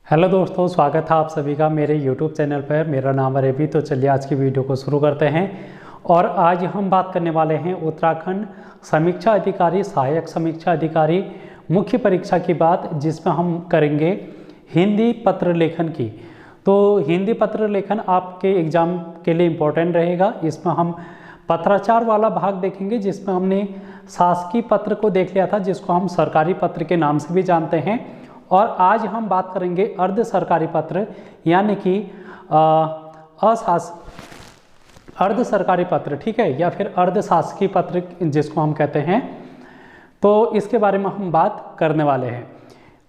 Hello दोस्तों, स्वागत है आप सभी का मेरे यूट्यूब चैनल पर। मेरा नाम है रवि। तो चलिए आज की वीडियो को शुरू करते हैं। और आज हम बात करने वाले हैं उत्तराखंड समीक्षा अधिकारी, सहायक समीक्षा अधिकारी मुख्य परीक्षा की बात, जिसमें हम करेंगे हिंदी पत्र लेखन की। तो हिंदी पत्र लेखन आपके एग्ज़ाम के लिए इम्पोर्टेंट रहेगा। इसमें हम पत्राचार वाला भाग देखेंगे, जिसमें हमने शासकीय पत्र को देख लिया था, जिसको हम सरकारी पत्र के नाम से भी जानते हैं। और आज हम बात करेंगे अर्ध सरकारी पत्र, यानी कि अर्ध सरकारी पत्र, ठीक है, या फिर अर्ध शासकीय पत्र जिसको हम कहते हैं। तो इसके बारे में हम बात करने वाले हैं।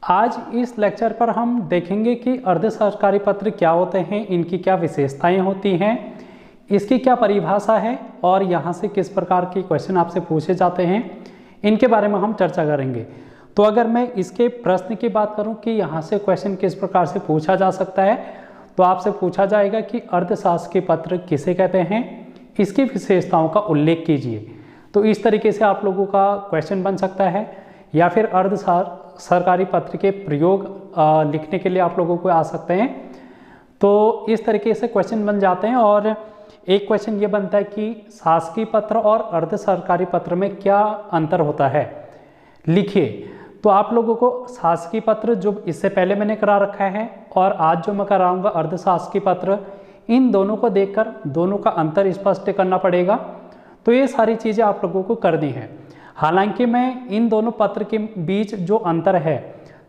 आज इस लेक्चर पर हम देखेंगे कि अर्ध सरकारी पत्र क्या होते हैं, इनकी क्या विशेषताएं होती हैं, इसकी क्या परिभाषा है और यहाँ से किस प्रकार के क्वेश्चन आपसे पूछे जाते हैं, इनके बारे में हम चर्चा करेंगे। तो अगर मैं इसके प्रश्न की बात करूं कि यहाँ से क्वेश्चन किस प्रकार से पूछा जा सकता है, तो आपसे पूछा जाएगा कि अर्धशासकीय पत्र किसे कहते हैं, इसकी विशेषताओं का उल्लेख कीजिए। तो इस तरीके से आप लोगों का क्वेश्चन बन सकता है। या फिर अर्ध सरकारी पत्र के प्रयोग लिखने के लिए आप लोगों को आ सकते हैं। तो इस तरीके से क्वेश्चन बन जाते हैं। और एक क्वेश्चन ये बनता है कि शासकीय पत्र और अर्ध सरकारी पत्र में क्या अंतर होता है, लिखिए। तो आप लोगों को शासकीय पत्र जो इससे पहले मैंने करा रखा है और आज जो मैं कराऊंगा अर्ध शासकीय पत्र, इन दोनों को देखकर दोनों का अंतर स्पष्ट करना पड़ेगा। तो ये सारी चीज़ें आप लोगों को करनी है। हालांकि मैं इन दोनों पत्र के बीच जो अंतर है,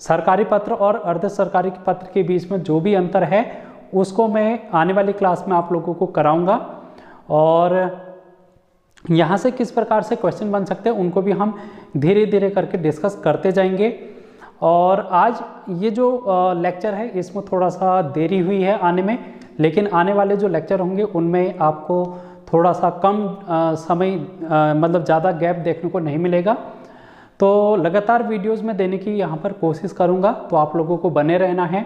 सरकारी पत्र और अर्ध सरकारी पत्र के बीच में जो भी अंतर है, उसको मैं आने वाली क्लास में आप लोगों को कराऊंगा। और यहाँ से किस प्रकार से क्वेश्चन बन सकते हैं उनको भी हम धीरे धीरे करके डिस्कस करते जाएंगे। और आज ये जो लेक्चर है इसमें थोड़ा सा देरी हुई है आने में, लेकिन आने वाले जो लेक्चर होंगे उनमें आपको थोड़ा सा कम समय मतलब ज़्यादा गैप देखने को नहीं मिलेगा। तो लगातार वीडियोज़ में देने की यहाँ पर कोशिश करूँगा, तो आप लोगों को बने रहना है।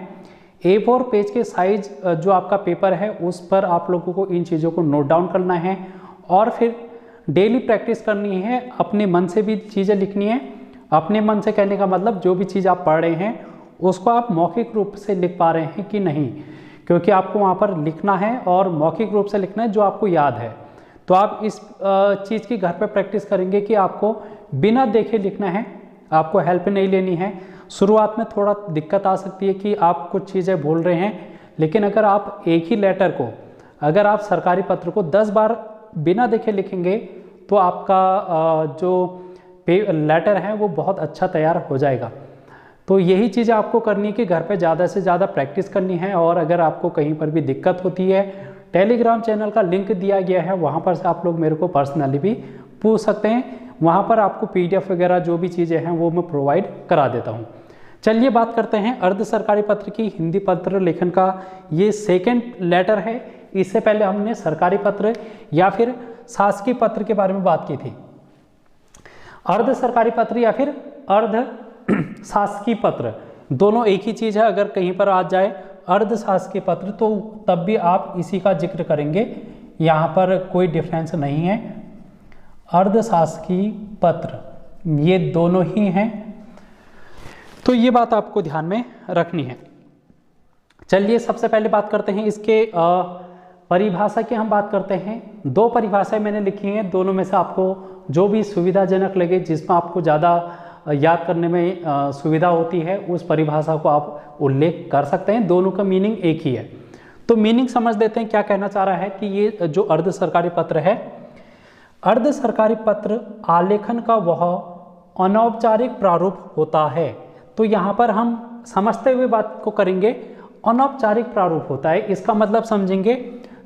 A4 पेज के साइज जो आपका पेपर है उस पर आप लोगों को इन चीज़ों को नोट डाउन करना है और फिर डेली प्रैक्टिस करनी है। अपने मन से भी चीज़ें लिखनी है। अपने मन से कहने का मतलब जो भी चीज़ आप पढ़ रहे हैं उसको आप मौखिक रूप से लिख पा रहे हैं कि नहीं, क्योंकि आपको वहाँ पर लिखना है और मौखिक रूप से लिखना है जो आपको याद है। तो आप इस चीज़ की घर पे प्रैक्टिस करेंगे कि आपको बिना देखे लिखना है, आपको हेल्प नहीं लेनी है। शुरुआत में थोड़ा दिक्कत आ सकती है कि आप कुछ चीज़ें भूल रहे हैं, लेकिन अगर आप एक ही लेटर को, अगर आप सरकारी पत्र को 10 बार बिना देखे लिखेंगे तो आपका जो लेटर है वो बहुत अच्छा तैयार हो जाएगा। तो यही चीज़ आपको करनी है कि घर पे ज़्यादा से ज़्यादा प्रैक्टिस करनी है। और अगर आपको कहीं पर भी दिक्कत होती है, टेलीग्राम चैनल का लिंक दिया गया है, वहाँ पर से आप लोग मेरे को पर्सनली भी पूछ सकते हैं। वहाँ पर आपको PDF वगैरह जो भी चीज़ें हैं वो मैं प्रोवाइड करा देता हूँ। चलिए बात करते हैं अर्ध सरकारी पत्र की। हिंदी पत्र लेखन का ये सेकेंड लेटर है। इससे पहले हमने सरकारी पत्र या फिर शासकीय पत्र के बारे में बात की थी। अर्ध सरकारी पत्र या फिर अर्ध शासकीय पत्र दोनों एक ही चीज़ है। अगर कहीं पर आ जाए अर्ध शासकीय पत्र तो तब भी आप इसी का जिक्र करेंगे, यहाँ पर कोई डिफरेंस नहीं है। अर्ध शासकीय पत्र ये दोनों ही हैं, तो ये बात आपको ध्यान में रखनी है। चलिए सबसे पहले बात करते हैं इसके परिभाषा की। हम बात करते हैं, 2 परिभाषाएं मैंने लिखी हैं। दोनों में से आपको जो भी सुविधाजनक लगे, जिसमें आपको ज़्यादा याद करने में सुविधा होती है, उस परिभाषा को आप उल्लेख कर सकते हैं। दोनों का मीनिंग एक ही है। तो मीनिंग समझ लेते हैं क्या कहना चाह रहा है कि ये जो अर्ध सरकारी पत्र है, अर्ध सरकारी पत्र आलेखन का वह अनौपचारिक प्रारूप होता है। तो यहाँ पर हम समझते हुए बात को करेंगे। अनौपचारिक प्रारूप होता है, इसका मतलब समझेंगे।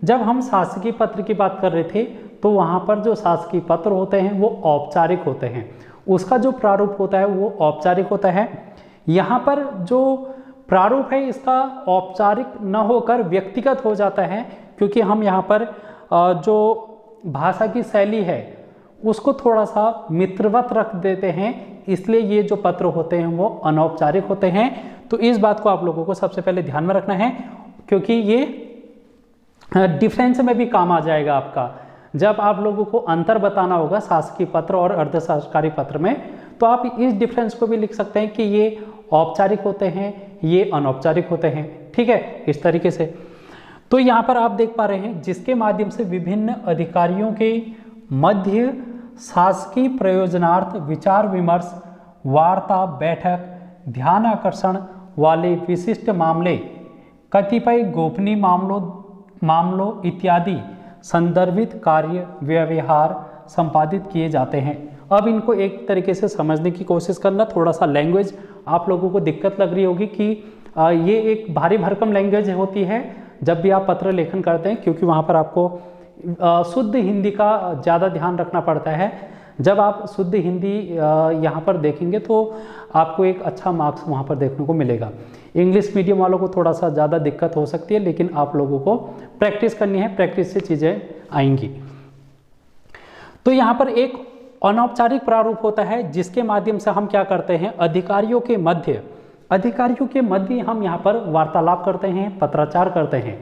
जब हम शासकीय पत्र की बात कर रहे थे तो वहाँ पर जो शासकीय पत्र होते हैं वो औपचारिक होते हैं, उसका जो प्रारूप होता है वो औपचारिक होता है। यहाँ पर जो प्रारूप है इसका औपचारिक न होकर व्यक्तिगत हो जाता है, क्योंकि हम यहाँ पर जो भाषा की शैली है उसको थोड़ा सा मित्रवत रख देते हैं, इसलिए ये जो पत्र होते हैं वो अनौपचारिक होते हैं। तो इस बात को आप लोगों को सबसे पहले ध्यान में रखना है, क्योंकि ये डिफरेंस में भी काम आ जाएगा आपका। जब आप लोगों को अंतर बताना होगा शासकीय पत्र और अर्ध सरकारी पत्र में, तो आप इस डिफरेंस को भी लिख सकते हैं कि ये औपचारिक होते हैं, ये अनौपचारिक होते हैं। ठीक है, इस तरीके से। तो यहाँ पर आप देख पा रहे हैं जिसके माध्यम से विभिन्न अधिकारियों के मध्य शासकीय प्रयोजनार्थ विचार विमर्श, वार्ता, बैठक, ध्यान आकर्षण वाले विशिष्ट मामले, कतिपय गोपनीय मामलों इत्यादि संदर्भित कार्य व्यवहार संपादित किए जाते हैं। अब इनको एक तरीके से समझने की कोशिश करना। थोड़ा सा लैंग्वेज आप लोगों को दिक्कत लग रही होगी कि ये एक भारी भरकम लैंग्वेज होती है जब भी आप पत्र लेखन करते हैं, क्योंकि वहाँ पर आपको शुद्ध हिंदी का ज़्यादा ध्यान रखना पड़ता है। जब आप शुद्ध हिंदी यहाँ पर देखेंगे तो आपको एक अच्छा मार्क्स वहाँ पर देखने को मिलेगा। इंग्लिश मीडियम वालों को थोड़ा सा ज़्यादा दिक्कत हो सकती है, लेकिन आप लोगों को प्रैक्टिस करनी है, प्रैक्टिस से चीज़ें आएंगी। तो यहाँ पर एक अनौपचारिक प्रारूप होता है जिसके माध्यम से हम क्या करते हैं, अधिकारियों के मध्य हम यहाँ पर वार्तालाप करते हैं, पत्राचार करते हैं।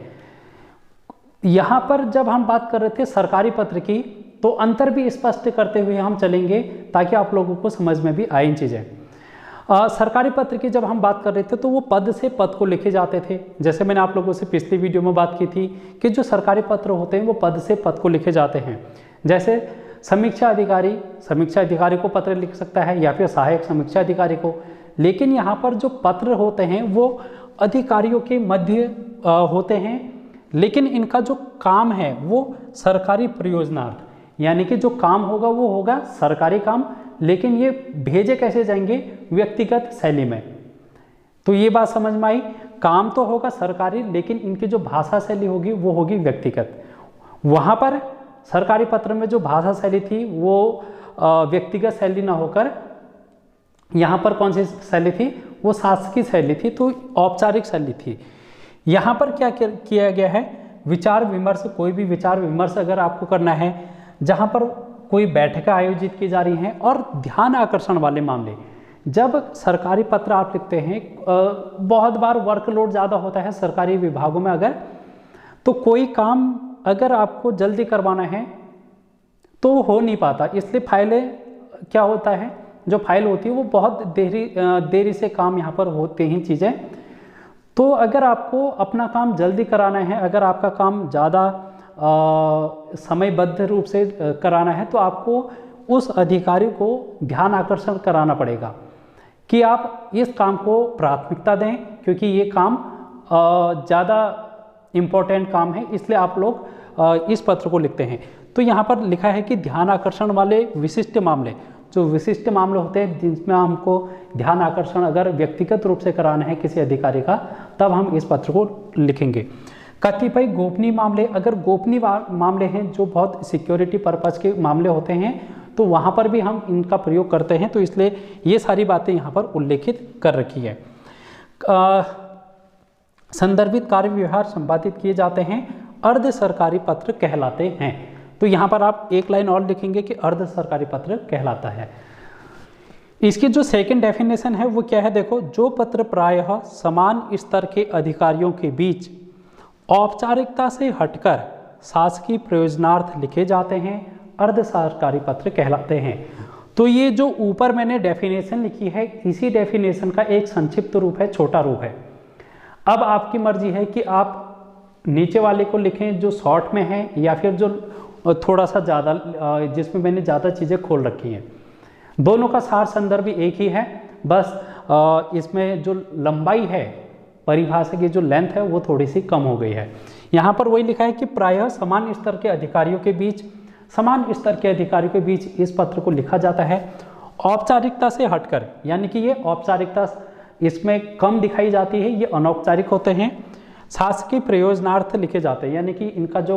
यहाँ पर जब हम बात कर रहे थे सरकारी पत्र की, तो अंतर भी स्पष्ट करते हुए हम चलेंगे ताकि आप लोगों को समझ में भी आए इन चीज़ें। सरकारी पत्र की जब हम बात कर रहे थे तो वो पद से पद को लिखे जाते थे। जैसे मैंने आप लोगों से पिछली वीडियो में बात की थी कि जो सरकारी पत्र होते हैं वो पद से पद को लिखे जाते हैं। जैसे समीक्षा अधिकारी को पत्र लिख सकता है या फिर सहायक समीक्षा अधिकारी को। लेकिन यहाँ पर जो पत्र होते हैं वो अधिकारियों के मध्य होते हैं, लेकिन इनका जो काम है वो सरकारी प्रयोजनार्थ, यानी कि जो काम होगा वो होगा सरकारी काम, लेकिन ये भेजे कैसे जाएंगे, व्यक्तिगत शैली में। तो ये बात समझ में आई, काम तो होगा सरकारी, लेकिन इनकी जो भाषा शैली होगी वो होगी व्यक्तिगत। वहाँ पर सरकारी पत्र में जो भाषा शैली थी वो व्यक्तिगत शैली ना होकर यहाँ पर कौन सी शैली थी, वो शासकीय शैली थी, तो औपचारिक शैली थी। यहाँ पर क्या किया गया है, विचार विमर्श, कोई भी विचार विमर्श अगर आपको करना है, जहाँ पर कोई बैठकें आयोजित की जा रही हैं, और ध्यान आकर्षण वाले मामले। जब सरकारी पत्र आप लिखते हैं, बहुत बार वर्कलोड ज़्यादा होता है सरकारी विभागों में, अगर तो कोई काम अगर आपको जल्दी करवाना है तो हो नहीं पाता, इसलिए फाइलें क्या होता है, जो फाइल होती है वो बहुत देरी से काम यहाँ पर होते हैं चीज़ें। तो अगर आपको अपना काम जल्दी कराना है, अगर आपका काम ज़्यादा समयबद्ध रूप से कराना है, तो आपको उस अधिकारी को ध्यान आकर्षण कराना पड़ेगा कि आप इस काम को प्राथमिकता दें, क्योंकि ये काम ज़्यादा इम्पोर्टेंट काम है, इसलिए आप लोग इस पत्र को लिखते हैं। तो यहाँ पर लिखा है कि ध्यान आकर्षण वाले विशिष्ट मामले, जो विशिष्ट मामले होते हैं जिनमें हमको ध्यान आकर्षण अगर व्यक्तिगत रूप से कराना है किसी अधिकारी का, तब हम इस पत्र को लिखेंगे। कतिपय गोपनीय मामले, अगर गोपनीय मामले हैं जो बहुत सिक्योरिटी पर्पज़ के मामले होते हैं, तो वहाँ पर भी हम इनका प्रयोग करते हैं, तो इसलिए ये सारी बातें यहाँ पर उल्लेखित कर रखी है। संदर्भित कार्य व्यवहार संपादित किए जाते हैं, अर्ध सरकारी पत्र कहलाते हैं। तो यहाँ पर आप एक लाइन और लिखेंगे कि अर्ध सरकारी पत्र कहलाता है। इसकी जो सेकंड डेफिनेशन है वो क्या है, देखो, जो पत्र प्रायः समान स्तर के अधिकारियों के बीच औपचारिकता से हटकर शासकीय प्रयोजनार्थ लिखे जाते हैं, अर्ध सरकारी पत्र कहलाते हैं। तो ये जो ऊपर मैंने डेफिनेशन लिखी है, इसी डेफिनेशन का एक संक्षिप्त रूप है, छोटा रूप है। अब आपकी मर्जी है कि आप नीचे वाले को लिखें जो शॉर्ट में है, या फिर जो थोड़ा सा ज़्यादा, जिसमें मैंने ज़्यादा चीज़ें खोल रखी हैं। दोनों का सार संदर्भ एक ही है, बस इसमें जो लंबाई है, परिभाषा की जो लेंथ है वो थोड़ी सी कम हो गई है। यहाँ पर वही लिखा है कि प्रायः समान स्तर के अधिकारियों के बीच इस पत्र को लिखा जाता है, औपचारिकता से हटकर, यानी कि ये औपचारिकता इसमें कम दिखाई जाती है, ये अनौपचारिक होते हैं। शासकीय प्रयोजनार्थ लिखे जाते हैं, यानी कि इनका जो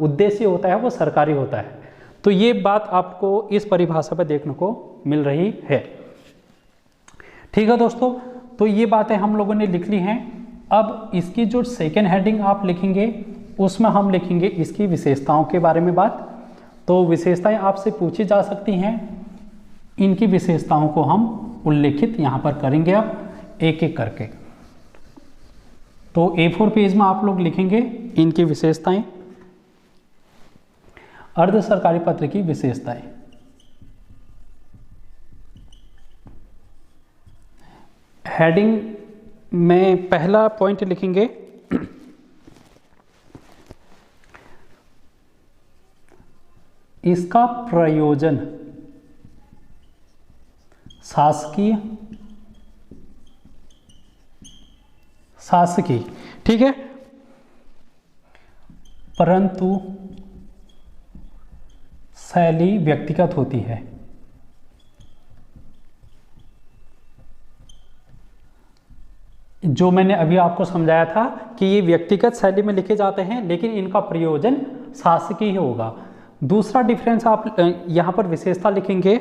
उद्देश्य होता है वो सरकारी होता है। तो ये बात आपको इस परिभाषा पर देखने को मिल रही है। ठीक है दोस्तों, तो ये बातें हम लोगों ने लिख ली हैं। अब इसकी जो सेकेंड हेडिंग आप लिखेंगे उसमें हम लिखेंगे इसकी विशेषताओं के बारे में बात। तो विशेषताएं आपसे पूछी जा सकती हैं, इनकी विशेषताओं को हम उल्लेखित यहाँ पर करेंगे अब एक एक करके। तो A4 पेज में आप लोग लिखेंगे इनकी विशेषताएं, अर्ध सरकारी पत्र की विशेषताएं। हेडिंग में पहला पॉइंट लिखेंगे इसका प्रयोजन शासकीय, ठीक है, परंतु शैली व्यक्तिगत होती है। जो मैंने अभी आपको समझाया था कि ये व्यक्तिगत शैली में लिखे जाते हैं, लेकिन इनका प्रयोजन शासकीय होगा। दूसरा डिफरेंस आप यहां पर विशेषता लिखेंगे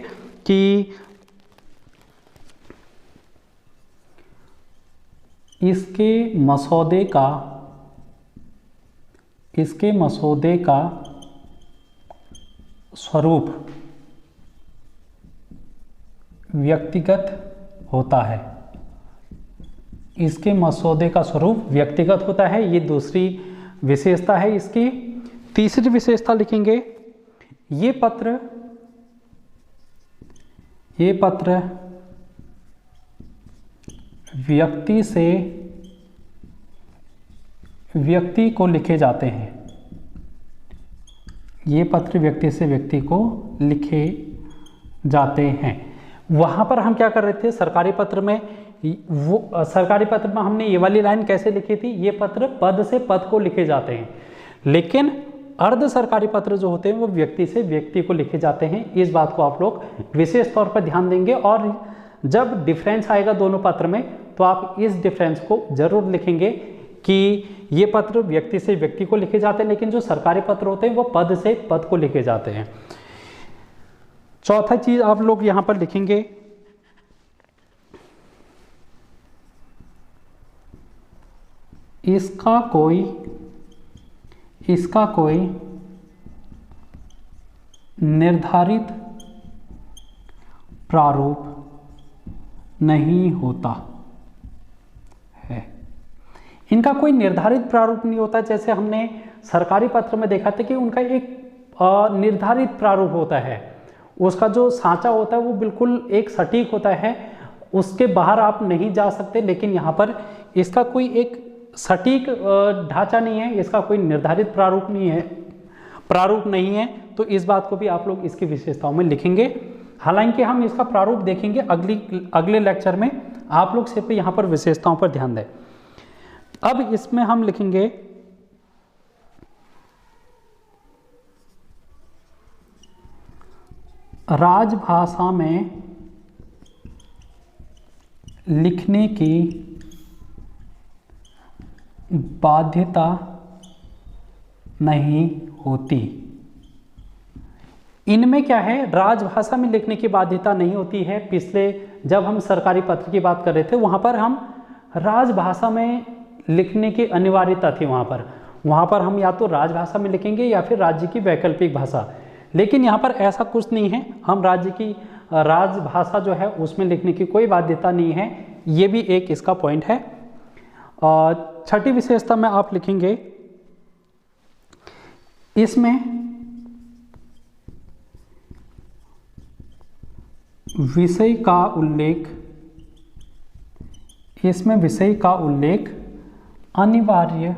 कि इसके मसौदे का स्वरूप व्यक्तिगत होता है। इसके मसौदे का स्वरूप व्यक्तिगत होता है, ये दूसरी विशेषता है इसकी। तीसरी विशेषता लिखेंगे ये पत्र व्यक्ति से व्यक्ति को लिखे जाते हैं। ये पत्र व्यक्ति से व्यक्ति को लिखे जाते हैं। वहाँ पर हम क्या कर रहे थे, सरकारी पत्र में हमने ये वाली लाइन कैसे लिखी थी, ये पत्र पद से पद को लिखे जाते हैं, लेकिन अर्ध सरकारी पत्र जो होते हैं वो व्यक्ति से व्यक्ति को लिखे जाते हैं। इस बात को आप लोग विशेष तौर पर ध्यान देंगे, और जब डिफरेंस आएगा दोनों पत्र में तो आप इस डिफरेंस को जरूर लिखेंगे कि ये पत्र व्यक्ति से व्यक्ति को लिखे जाते हैं, लेकिन जो सरकारी पत्र होते हैं वो पद से पद को लिखे जाते हैं। चौथा चीज आप लोग यहां पर लिखेंगे इसका कोई निर्धारित प्रारूप नहीं होता है। इनका कोई निर्धारित प्रारूप नहीं होता। जैसे हमने सरकारी पत्र में देखा था कि उनका एक निर्धारित प्रारूप होता है, उसका जो सांचा होता है वो बिल्कुल एक सटीक होता है, उसके बाहर आप नहीं जा सकते। लेकिन यहाँ पर इसका कोई एक सटीक ढांचा नहीं है, इसका कोई निर्धारित प्रारूप नहीं है। तो इस बात को भी आप लोग इसकी विशेषताओं में लिखेंगे। हालांकि हम इसका प्रारूप देखेंगे अगले लेक्चर में, आप लोग सिर्फ यहाँ पर विशेषताओं पर ध्यान दें। अब इसमें हम लिखेंगे राजभाषा में लिखने की बाध्यता नहीं होती। इनमें क्या है, राजभाषा में लिखने की बाध्यता नहीं होती है। पिछले जब हम सरकारी पत्र की बात कर रहे थे वहाँ पर हम राजभाषा में लिखने की अनिवार्यता थी। वहाँ पर हम या तो राजभाषा में लिखेंगे या फिर राज्य की वैकल्पिक भाषा, लेकिन यहाँ पर ऐसा कुछ नहीं है। हम राज्य की राजभाषा जो है उसमें लिखने की कोई बाध्यता नहीं है। ये भी एक इसका पॉइंट है। और छठी विशेषता में आप लिखेंगे इसमें विषय का उल्लेख अनिवार्य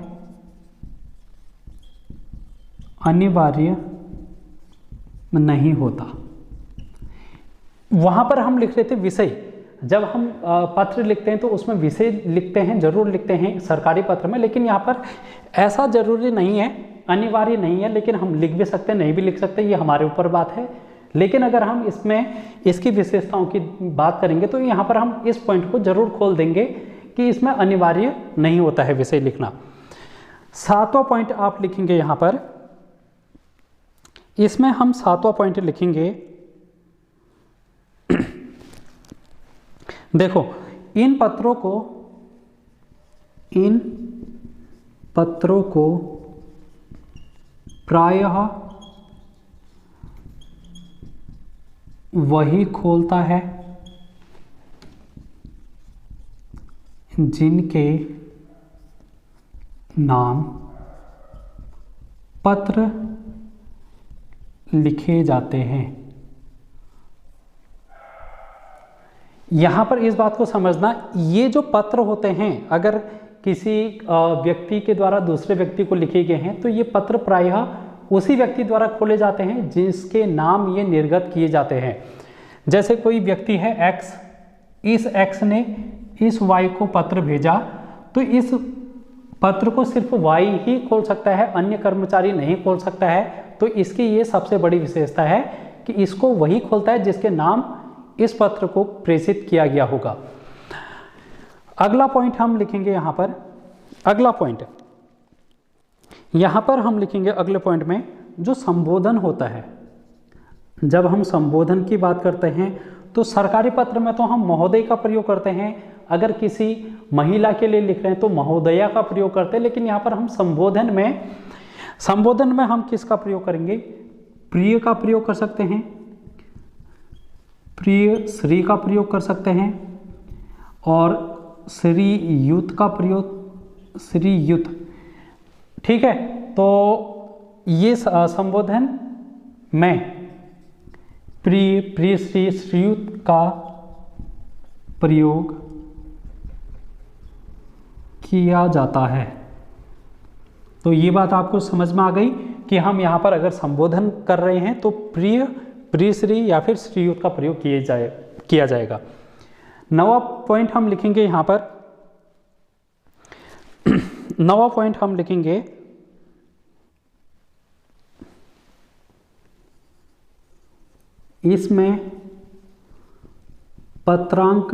नहीं होता। वहां पर हम लिख रहे थे विषय। जब हम पत्र लिखते हैं तो उसमें विषय लिखते हैं, जरूर लिखते हैं सरकारी पत्र में, लेकिन यहाँ पर ऐसा जरूरी नहीं है, अनिवार्य नहीं है। लेकिन हम लिख भी सकते हैं, नहीं भी लिख सकते, ये हमारे ऊपर बात है। लेकिन अगर हम इसकी विशेषताओं की बात करेंगे तो यहाँ पर हम इस पॉइंट को जरूर खोल देंगे कि इसमें अनिवार्य नहीं होता है विषय लिखना। सातवां पॉइंट आप लिखेंगे यहाँ पर, इसमें हम सातवां पॉइंट लिखेंगे देखो, इन पत्रों को प्रायः वही खोलता है जिनके नाम पत्र लिखे जाते हैं। यहाँ पर इस बात को समझना, ये जो पत्र होते हैं अगर किसी व्यक्ति के द्वारा दूसरे व्यक्ति को लिखे गए हैं तो ये पत्र प्रायः उसी व्यक्ति द्वारा खोले जाते हैं जिसके नाम ये निर्गत किए जाते हैं। जैसे कोई व्यक्ति है X, इस X ने इस Y को पत्र भेजा तो इस पत्र को सिर्फ Y ही खोल सकता है, अन्य कर्मचारी नहीं खोल सकता है। तो इसकी ये सबसे बड़ी विशेषता है कि इसको वही खोलता है जिसके नाम इस पत्र को प्रेषित किया गया होगा। अगला पॉइंट हम लिखेंगे यहाँ पर, अगला पॉइंट यहाँ पर हम लिखेंगे अगले पॉइंट में जो संबोधन होता है। जब हम संबोधन की बात करते हैं तो सरकारी पत्र में तो हम महोदय का प्रयोग करते हैं, अगर किसी महिला के लिए लिख रहे हैं तो महोदया का प्रयोग करते हैं, लेकिन यहाँ पर हम संबोधन में हम किसका प्रयोग करेंगे? प्रिय का प्रयोग कर सकते हैं, प्रिय श्री का प्रयोग कर सकते हैं, और श्रीयुत का प्रयोग श्रीयुत। ठीक है, तो ये संबोधन में प्रिय श्री श्रीयुत का प्रयोग किया जाता है। तो ये बात आपको समझ में आ गई कि हम यहाँ पर अगर संबोधन कर रहे हैं तो प्रिय श्री या फिर श्रीयुत का प्रयोग किया जाएगा। नवा पॉइंट हम लिखेंगे यहाँ पर, नवा पॉइंट हम लिखेंगे इसमें पत्रांक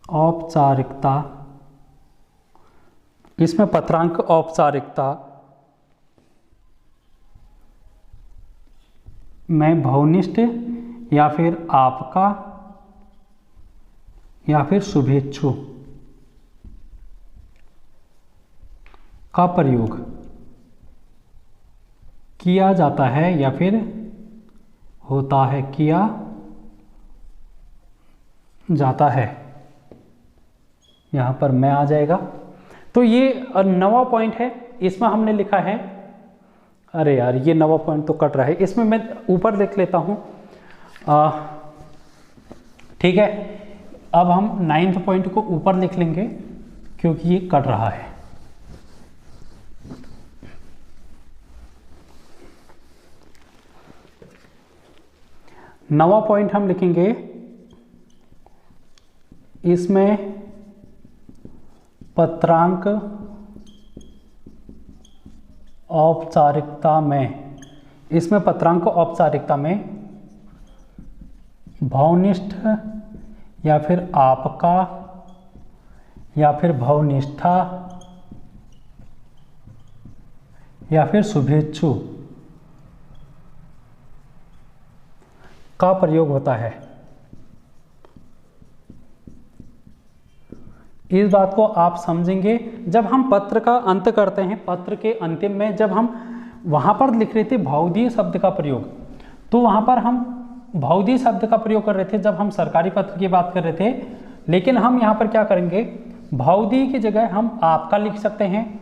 औपचारिकता, इसमें पत्रांक औपचारिकता में भवनिष्ठ या फिर आपका या फिर शुभेच्छु का प्रयोग किया जाता है या फिर होता है, किया जाता है। यहाँ पर मैं आ जाएगा। तो ये नवा पॉइंट है, इसमें हमने लिखा है, अरे यार ये नवा पॉइंट तो कट रहा है, इसमें मैं ऊपर लिख लेता हूँ। ठीक है, अब हम 9th पॉइंट को ऊपर लिख लेंगे क्योंकि ये कट रहा है। नवा पॉइंट हम लिखेंगे इसमें पत्रांक औपचारिकता में, इसमें पत्रांक औपचारिकता में भावनिष्ठ या फिर आपका या फिर भावनिष्ठा या फिर शुभेच्छु का प्रयोग होता है। इस बात को आप समझेंगे जब हम पत्र का अंत करते हैं। पत्र के अंतिम में जब हम वहाँ पर लिख रहे थे भावदीय शब्द का प्रयोग, तो वहाँ पर हम भावदीय शब्द का प्रयोग कर रहे थे जब हम सरकारी पत्र की बात कर रहे थे, लेकिन हम यहाँ पर क्या करेंगे, भावदीय की जगह हम आपका लिख सकते हैं,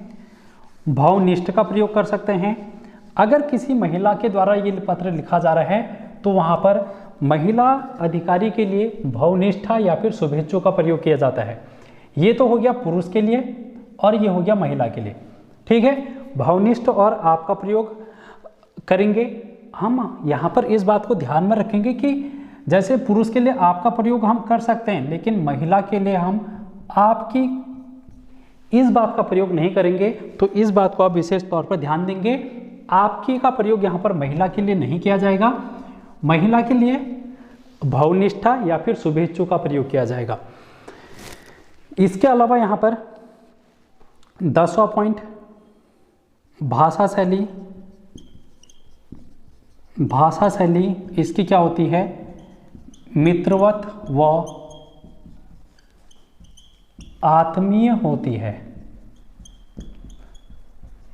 भावनिष्ठ का प्रयोग कर सकते हैं। अगर किसी महिला के द्वारा ये पत्र लिखा जा रहा है तो वहाँ पर महिला अधिकारी के लिए भावनिष्ठा या फिर शुभेच्छु का प्रयोग किया जाता है। ये तो हो गया पुरुष के लिए और ये हो गया महिला के लिए। ठीक है, भावनिष्ठ और आपका प्रयोग करेंगे। हम यहाँ पर इस बात को ध्यान में रखेंगे कि जैसे पुरुष के लिए आपका प्रयोग हम कर सकते हैं, लेकिन महिला के लिए हम आपकी इस बात का प्रयोग नहीं करेंगे। तो इस बात को आप विशेष तौर पर ध्यान देंगे। आपकी का प्रयोग यहाँ पर महिला के लिए नहीं किया जाएगा, महिला के लिए भावनिष्ठा या फिर शुभेच्छु का प्रयोग किया जाएगा। इसके अलावा यहाँ पर 10वां पॉइंट भाषा शैली। भाषा शैली इसकी क्या होती है, मित्रवत व आत्मीय होती है।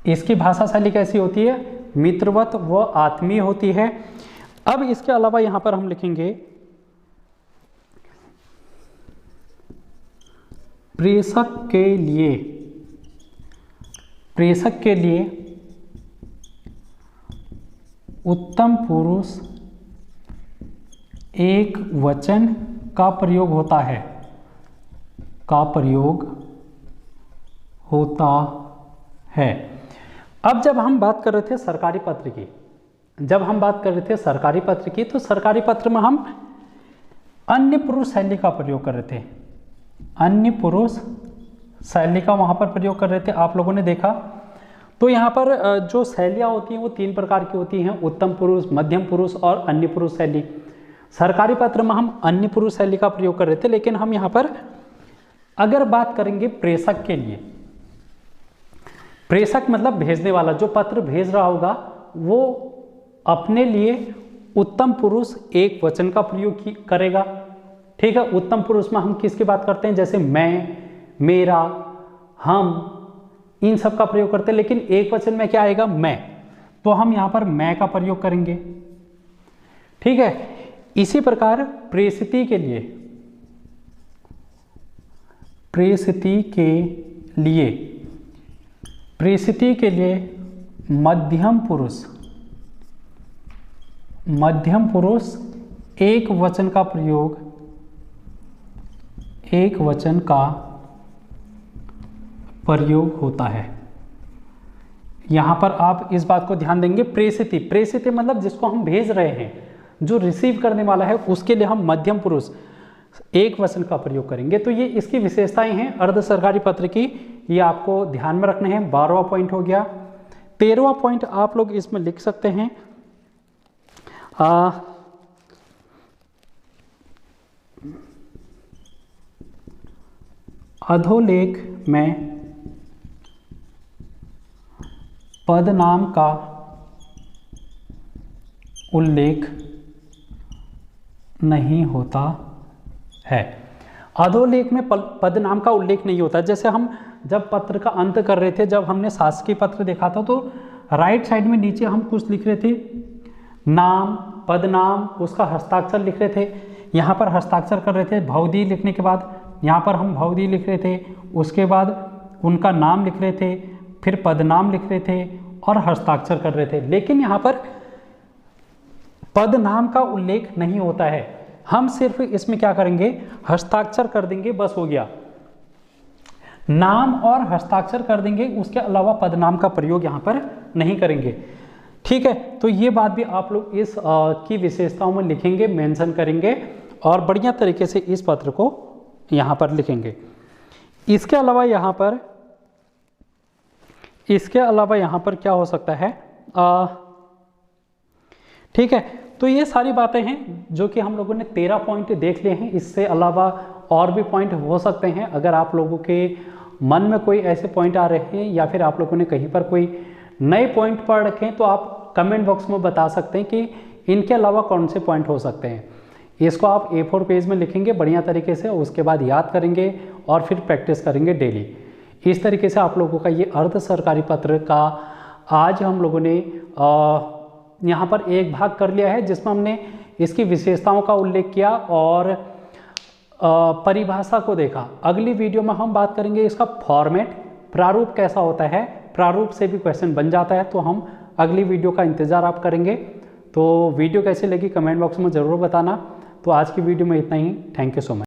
इसकी भाषा शैली कैसी होती है, मित्रवत व आत्मीय होती है। अब इसके अलावा यहाँ पर हम लिखेंगे प्रेषक के लिए उत्तम पुरुष एक वचन का प्रयोग होता है, का प्रयोग होता है। अब जब हम बात कर रहे थे सरकारी पत्र की, तो सरकारी पत्र में हम अन्य पुरुष शैली का प्रयोग कर रहे थे, अन्य पुरुष शैली का वहाँ पर प्रयोग कर रहे थे, आप लोगों ने देखा। तो यहाँ पर जो शैलियाँ होती हैं वो 3 प्रकार की होती हैं, उत्तम पुरुष, मध्यम पुरुष और अन्य पुरुष शैली। सरकारी पत्र में हम अन्य पुरुष शैली का प्रयोग कर रहे थे, लेकिन हम यहाँ पर अगर बात करेंगे प्रेषक के लिए, प्रेषक मतलब भेजने वाला, जो पत्र भेज रहा होगा वो अपने लिए उत्तम पुरुष एक वचन का प्रयोग करेगा। ठीक है, उत्तम पुरुष में हम किसकी बात करते हैं, जैसे मैं, मेरा, हम, इन सब का प्रयोग करते हैं। लेकिन एक वचन में क्या आएगा, मैं, तो हम यहाँ पर मैं का प्रयोग करेंगे। ठीक है, इसी प्रकार प्रेषिती के लिए, प्रेषिती के लिए मध्यम पुरुष एक वचन का प्रयोग होता है। यहां पर आप इस बात को ध्यान देंगे, प्रेषिती मतलब जिसको हम भेज रहे हैं, जो रिसीव करने वाला है, उसके लिए हम मध्यम पुरुष एक वचन का प्रयोग करेंगे। तो ये इसकी विशेषताएं हैं अर्ध सरकारी पत्र की, ये आपको ध्यान में रखने हैं। 12वां पॉइंट हो गया। 13वां पॉइंट आप लोग इसमें लिख सकते हैं, अधोलेख में पदनाम का उल्लेख नहीं होता है। अधोलेख में पदनाम का उल्लेख नहीं होता। जैसे हम जब पत्र का अंत कर रहे थे, जब हमने शासकीय पत्र देखा था, तो राइट साइड में नीचे हम कुछ लिख रहे थे, नाम, पदनाम, उसका हस्ताक्षर लिख रहे थे। यहाँ पर हस्ताक्षर कर रहे थे, भवदी लिखने के बाद यहाँ पर हम भवदी लिख रहे थे, उसके बाद उनका नाम लिख रहे थे, फिर पदनाम लिख रहे थे और हस्ताक्षर कर रहे थे। लेकिन यहाँ पर पदनाम का उल्लेख नहीं होता है। हम सिर्फ इसमें क्या करेंगे, हस्ताक्षर कर देंगे, बस हो गया। नाम और हस्ताक्षर कर देंगे, उसके अलावा पदनाम का प्रयोग यहाँ पर नहीं करेंगे। ठीक है, तो ये बात भी आप लोग इस की विशेषताओं में लिखेंगे, मेंशन करेंगे और बढ़िया तरीके से इस पत्र को यहाँ पर लिखेंगे। इसके अलावा यहाँ पर क्या हो सकता है, ठीक है, तो ये सारी बातें हैं जो कि हम लोगों ने 13 पॉइंट देख लिए हैं। इससे अलावा और भी पॉइंट हो सकते हैं। अगर आप लोगों के मन में कोई ऐसे पॉइंट आ रहे हैं या फिर आप लोगों ने कहीं पर कोई नए पॉइंट पढ़ रखे हैं, तो आप कमेंट बॉक्स में बता सकते हैं कि इनके अलावा कौन से पॉइंट हो सकते हैं। इसको आप A4 पेज में लिखेंगे बढ़िया तरीके से, उसके बाद याद करेंगे और फिर प्रैक्टिस करेंगे डेली। इस तरीके से आप लोगों का ये अर्ध सरकारी पत्र का आज हम लोगों ने यहाँ पर एक भाग कर लिया है, जिसमें हमने इसकी विशेषताओं का उल्लेख किया और परिभाषा को देखा। अगली वीडियो में हम बात करेंगे इसका फॉर्मेट, प्रारूप कैसा होता है, प्रारूप से भी क्वेश्चन बन जाता है। तो हम अगली वीडियो का इंतज़ार आप करेंगे। तो वीडियो कैसी लगी कमेंट बॉक्स में ज़रूर बताना। तो आज की वीडियो में इतना ही। Thank you so much.